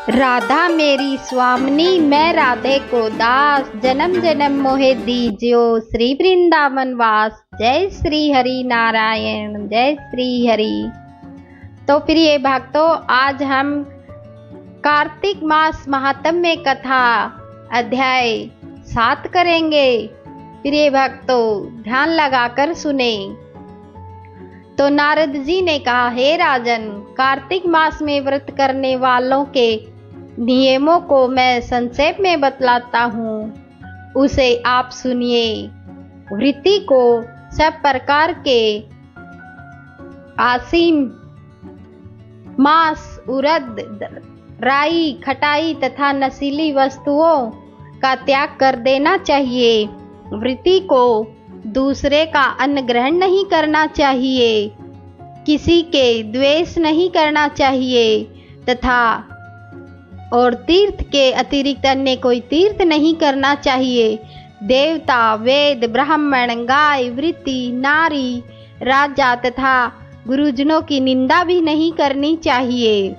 राधा मेरी स्वामिनी मैं राधे को दास, जन्म जन्म मोहे दीजियो श्री वृंदावन वास। जय श्री हरि नारायण, जय श्री हरि। तो प्रिय भक्तों, आज हम कार्तिक मास महात्म्य कथा अध्याय 7 करेंगे। प्रिय भक्तों, ध्यान लगाकर सुने। तो नारद जी ने कहा, हे राजन, कार्तिक मास में व्रत करने वालों के नियमों को मैं संक्षेप में बतलाता हूँ, उसे आप सुनिए। वृत्ति को सब प्रकार के आसीम, मांस, उड़द, राई, खटाई तथा नशीली वस्तुओं का त्याग कर देना चाहिए। वृत्ति को दूसरे का अन्न ग्रहण नहीं करना चाहिए, किसी के द्वेष नहीं करना चाहिए तथा और तीर्थ के अतिरिक्त अन्य कोई तीर्थ नहीं करना चाहिए। देवता, वेद, ब्राह्मण, गाय, वृत्ति, नारी, राजा तथा गुरुजनों की निंदा भी नहीं करनी चाहिए।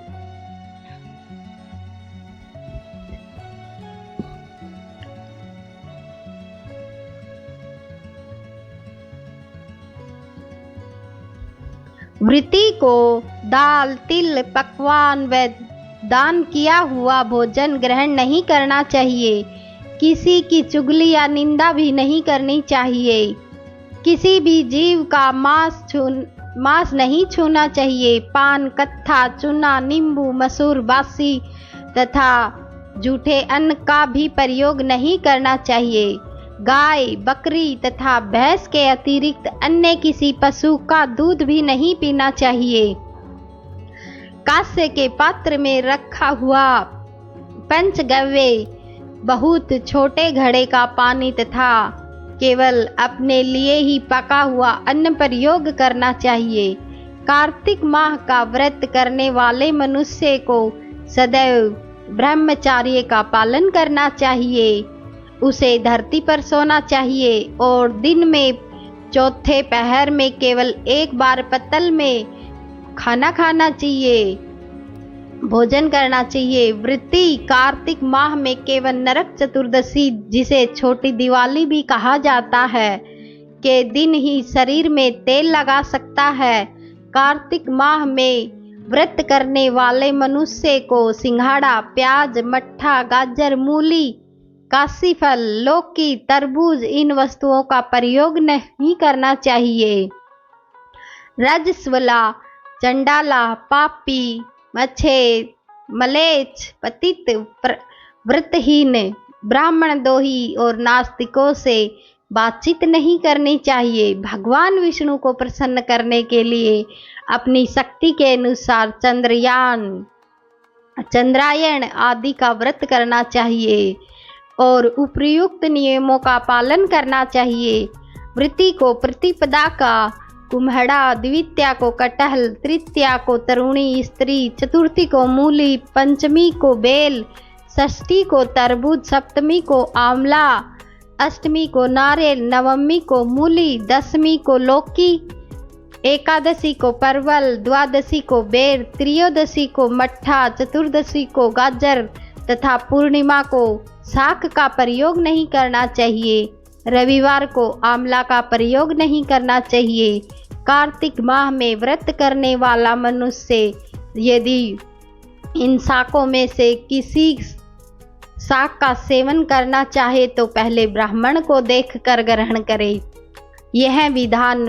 वृत्ति को दाल, तिल, पकवान व दान किया हुआ भोजन ग्रहण नहीं करना चाहिए। किसी की चुगली या निंदा भी नहीं करनी चाहिए। किसी भी जीव का मांस नहीं छूना चाहिए। पान, कत्था, चूना, नींबू, मसूर, बासी तथा जूठे अन्न का भी प्रयोग नहीं करना चाहिए। गाय, बकरी तथा भैंस के अतिरिक्त अन्य किसी पशु का दूध भी नहीं पीना चाहिए। कांस्य के पात्र में रखा हुआ पंचगव्य, बहुत छोटे घड़े का पानी तथा केवल अपने लिए ही पका हुआ अन्न प्रयोग करना चाहिए। कार्तिक माह का व्रत करने वाले मनुष्य को सदैव ब्रह्मचर्य का पालन करना चाहिए। उसे धरती पर सोना चाहिए और दिन में चौथे पहर में केवल एक बार पत्तल में खाना खाना चाहिए, भोजन करना चाहिए। वृत्ति कार्तिक माह में केवल नरक चतुर्दशी, जिसे छोटी दिवाली भी कहा जाता है, के दिन ही शरीर में तेल लगा सकता है। कार्तिक माह में व्रत करने वाले मनुष्य को सिंघाड़ा, प्याज, मट्ठा, गाजर, मूली, काशी फल, लौकी, तरबूज इन वस्तुओं का प्रयोग नहीं करना चाहिए। रजस्वला, चंडाला, पापी, मच्छे, मलेच्छ, पतित, व्रतहीन, ब्राह्मण दोही और नास्तिकों से बातचीत नहीं करनी चाहिए। भगवान विष्णु को प्रसन्न करने के लिए अपनी शक्ति के अनुसार चंद्रायण आदि का व्रत करना चाहिए और उपर्युक्त नियमों का पालन करना चाहिए। वृत्ति को प्रतिपदा का कुम्हड़ा, द्वितीया को कटहल, तृतीया को तरुणी स्त्री, चतुर्थी को मूली, पंचमी को बेल, षष्ठी को तरबूज, सप्तमी को आंवला, अष्टमी को नारियल, नवमी को मूली, दशमी को लौकी, एकादशी को परवल, द्वादशी को बेर, त्रयोदशी को मट्ठा, चतुर्दशी को गाजर तथा पूर्णिमा को शाक का प्रयोग नहीं करना चाहिए। रविवार को आंवला का प्रयोग नहीं करना चाहिए। कार्तिक माह में व्रत करने वाला मनुष्य यदि इन शाकों में से किसी शाक का सेवन करना चाहे तो पहले ब्राह्मण को देखकर ग्रहण करे। यह विधान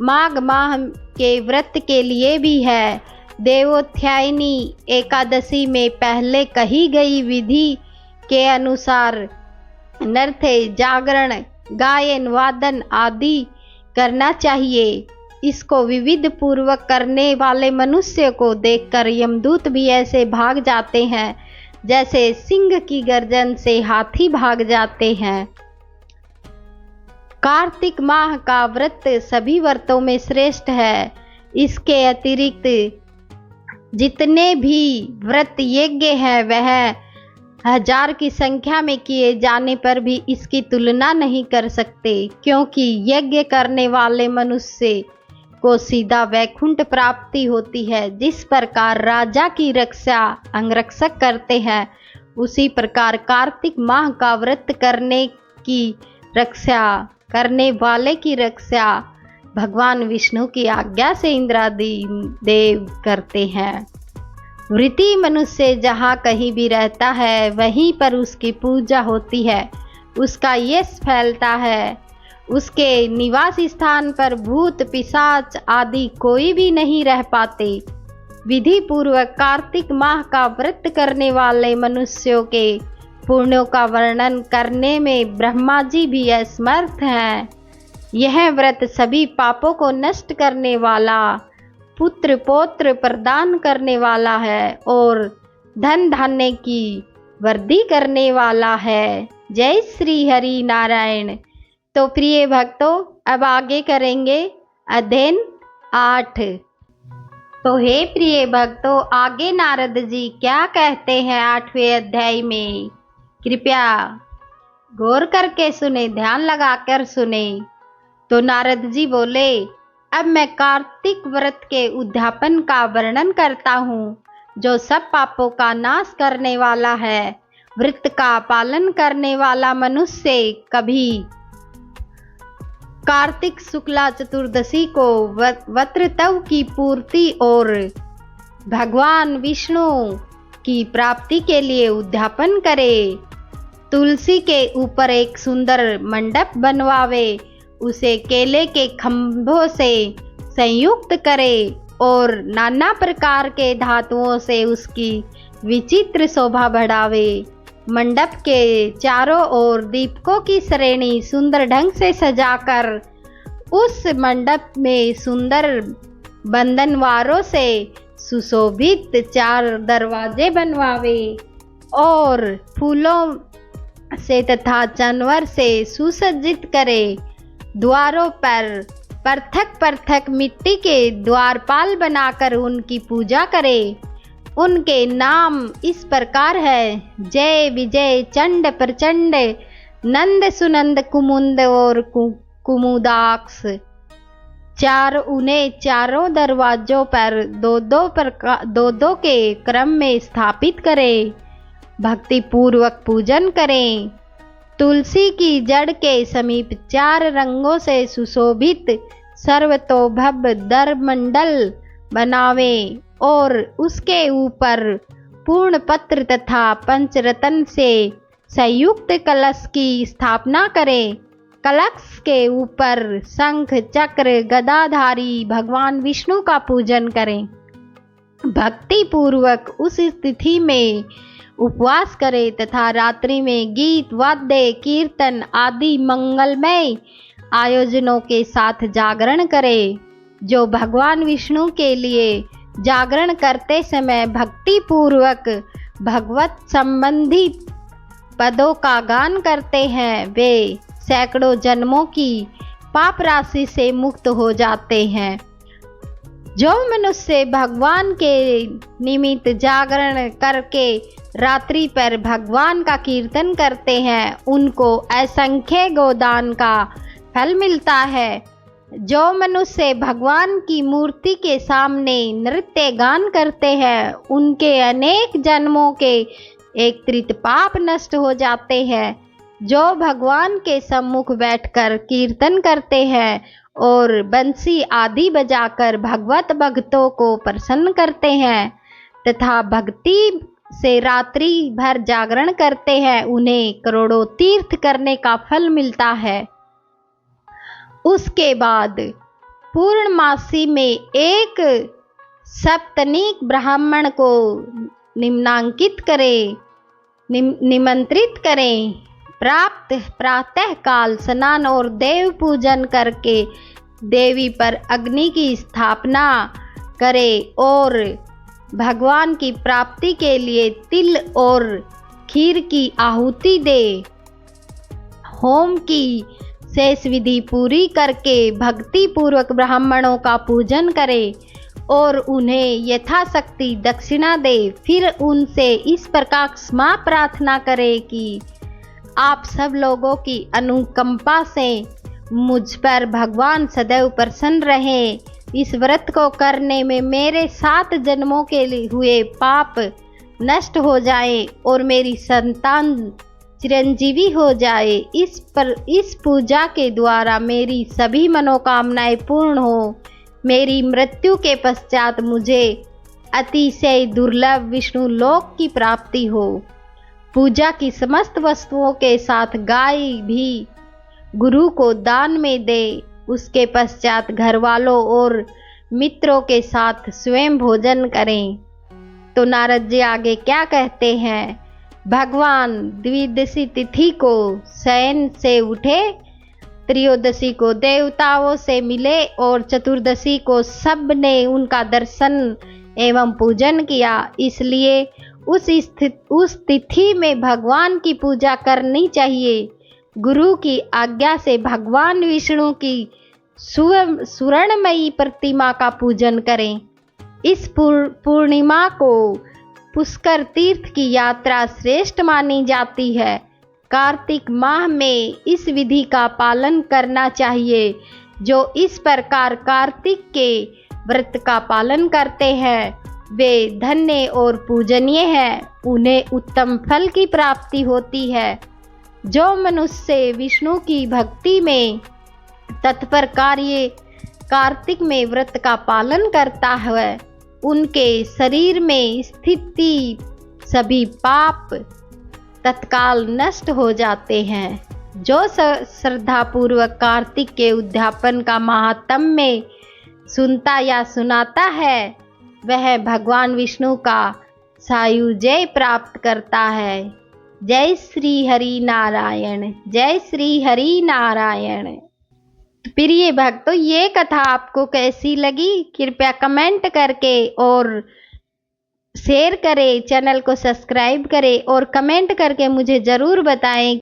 माघ माह के व्रत के लिए भी है। देवोत्थायनी एकादशी में पहले कही गई विधि के अनुसार नृत्य, जागरण, गायन, वादन आदि करना चाहिए। इसको विविध पूर्वक करने वाले मनुष्य को देखकर यमदूत भी ऐसे भाग जाते हैं जैसे सिंह की गर्जन से हाथी भाग जाते हैं। कार्तिक माह का व्रत सभी व्रतों में श्रेष्ठ है। इसके अतिरिक्त जितने भी व्रत यज्ञ है वह 1000 की संख्या में किए जाने पर भी इसकी तुलना नहीं कर सकते, क्योंकि यज्ञ करने वाले मनुष्य को सीधा वैकुंठ प्राप्ति होती है। जिस प्रकार राजा की रक्षा अंगरक्षक करते हैं, उसी प्रकार कार्तिक माह का व्रत करने की रक्षा करने वाले की रक्षा भगवान विष्णु की आज्ञा से इंद्रादि देव करते हैं। वृत्ति मनुष्य जहाँ कहीं भी रहता है, वहीं पर उसकी पूजा होती है, उसका यश फैलता है। उसके निवास स्थान पर भूत पिशाच आदि कोई भी नहीं रह पाते। विधि पूर्वक कार्तिक माह का व्रत करने वाले मनुष्यों के पुण्यों का वर्णन करने में ब्रह्मा जी भी असमर्थ हैं। यह व्रत सभी पापों को नष्ट करने वाला, पुत्र पौत्र प्रदान करने वाला है और धन धान्य की वृद्धि करने वाला है। जय श्री हरि नारायण। तो प्रिय भक्तों, अब आगे करेंगे अध्ययन 8। तो हे प्रिय भक्तों, आगे नारद जी क्या कहते हैं 8वें अध्याय में, कृपया गौर करके सुने, ध्यान लगाकर सुने। तो नारद जी बोले, अब मैं कार्तिक व्रत के उद्यापन का वर्णन करता हूँ, जो सब पापों का नाश करने वाला है। व्रत का पालन करने वाला मनुष्य कभी कार्तिक शुक्ला चतुर्दशी को वत्रतव की पूर्ति और भगवान विष्णु की प्राप्ति के लिए उद्यापन करे। तुलसी के ऊपर एक सुंदर मंडप बनवावे, उसे केले के खंभों से संयुक्त करे और नाना प्रकार के धातुओं से उसकी विचित्र शोभा बढ़ावे। मंडप के चारों ओर दीपकों की श्रेणी सुंदर ढंग से सजाकर उस मंडप में सुंदर बंधनवारों से सुशोभित 4 दरवाजे बनवावे और फूलों से तथा जानवर से सुसज्जित करे। द्वारों पर पृथक पृथक मिट्टी के द्वारपाल बनाकर उनकी पूजा करे। उनके नाम इस प्रकार है, जय विजय चंड प्रचंड नंद सुनंद कुमुंद और कुमुदाक्ष। उन्हें चारों दरवाजों पर दो दो के क्रम में स्थापित करें, भक्ति पूर्वक पूजन करें। तुलसी की जड़ के समीप 4 रंगों से सुशोभित सर्वतोभव दरमंडल बनावे और उसके ऊपर पूर्ण पत्र तथा पंचरत्न से संयुक्त कलश की स्थापना करें। कलश के ऊपर शंख चक्र गदाधारी भगवान विष्णु का पूजन करें। भक्ति पूर्वक उस स्थिति में उपवास करें तथा रात्रि में गीत वाद्य कीर्तन आदि मंगलमय आयोजनों के साथ जागरण करें। जो भगवान विष्णु के लिए जागरण करते समय भक्ति पूर्वक भगवत संबंधी पदों का गान करते हैं, वे सैकड़ों जन्मों की पाप राशि से मुक्त हो जाते हैं। जो मनुष्य भगवान के निमित्त जागरण करके रात्रि पर भगवान का कीर्तन करते हैं, उनको असंख्य गोदान का फल मिलता है। जो मनुष्य भगवान की मूर्ति के सामने नृत्य गान करते हैं, उनके अनेक जन्मों के एकत्रित पाप नष्ट हो जाते हैं। जो भगवान के सम्मुख बैठकर कीर्तन करते हैं और बंसी आदि बजाकर भगवत भक्तों को प्रसन्न करते हैं तथा भक्ति से रात्रि भर जागरण करते हैं, उन्हें करोड़ों तीर्थ करने का फल मिलता है। उसके बाद पूर्णमासी में एक सप्तनिक ब्राह्मण को निमंत्रित करें। प्रातः काल स्नान और देव पूजन करके देवी पर अग्नि की स्थापना करें और भगवान की प्राप्ति के लिए तिल और खीर की आहुति दे। होम की शेष विधि पूरी करके भक्ति पूर्वक ब्राह्मणों का पूजन करे और उन्हें यथाशक्ति दक्षिणा दे। फिर उनसे इस प्रकार क्षमा प्रार्थना करे कि आप सब लोगों की अनुकंपा से मुझ पर भगवान सदैव प्रसन्न रहे। इस व्रत को करने में मेरे 7 जन्मों के लिए हुए पाप नष्ट हो जाए और मेरी संतान चिरंजीवी हो जाए। इस पूजा के द्वारा मेरी सभी मनोकामनाएं पूर्ण हो। मेरी मृत्यु के पश्चात मुझे अतिशय दुर्लभ विष्णु लोक की प्राप्ति हो। पूजा की समस्त वस्तुओं के साथ गाय भी गुरु को दान में दे। उसके पश्चात घर वालों और मित्रों के साथ स्वयं भोजन करें। तो नारद जी आगे क्या कहते हैं? भगवान द्विदशी तिथि को शयन से उठे, त्रयोदशी को देवताओं से मिले और चतुर्दशी को सब ने उनका दर्शन एवं पूजन किया। इसलिए उस तिथि में भगवान की पूजा करनी चाहिए। गुरु की आज्ञा से भगवान विष्णु की सुवर्णमयी प्रतिमा का पूजन करें। इस पूर्णिमा को पुष्कर तीर्थ की यात्रा श्रेष्ठ मानी जाती है। कार्तिक माह में इस विधि का पालन करना चाहिए। जो इस प्रकार कार्तिक के व्रत का पालन करते हैं वे धन्य और पूजनीय हैं। उन्हें उत्तम फल की प्राप्ति होती है। जो मनुष्य विष्णु की भक्ति में तत्पर कार्तिक में व्रत का पालन करता है उनके शरीर में स्थित सभी पाप तत्काल नष्ट हो जाते हैं। जो श्रद्धापूर्वक कार्तिक के उद्यापन का महात्म्य सुनता या सुनाता है वह भगवान विष्णु का सायुज्य प्राप्त करता है। जय श्री हरि नारायण, जय श्री हरि नारायण। प्रिय भक्तों, ये कथा आपको कैसी लगी कृपया कमेंट करके और शेयर करें, चैनल को सब्सक्राइब करें और कमेंट करके मुझे ज़रूर बताएं।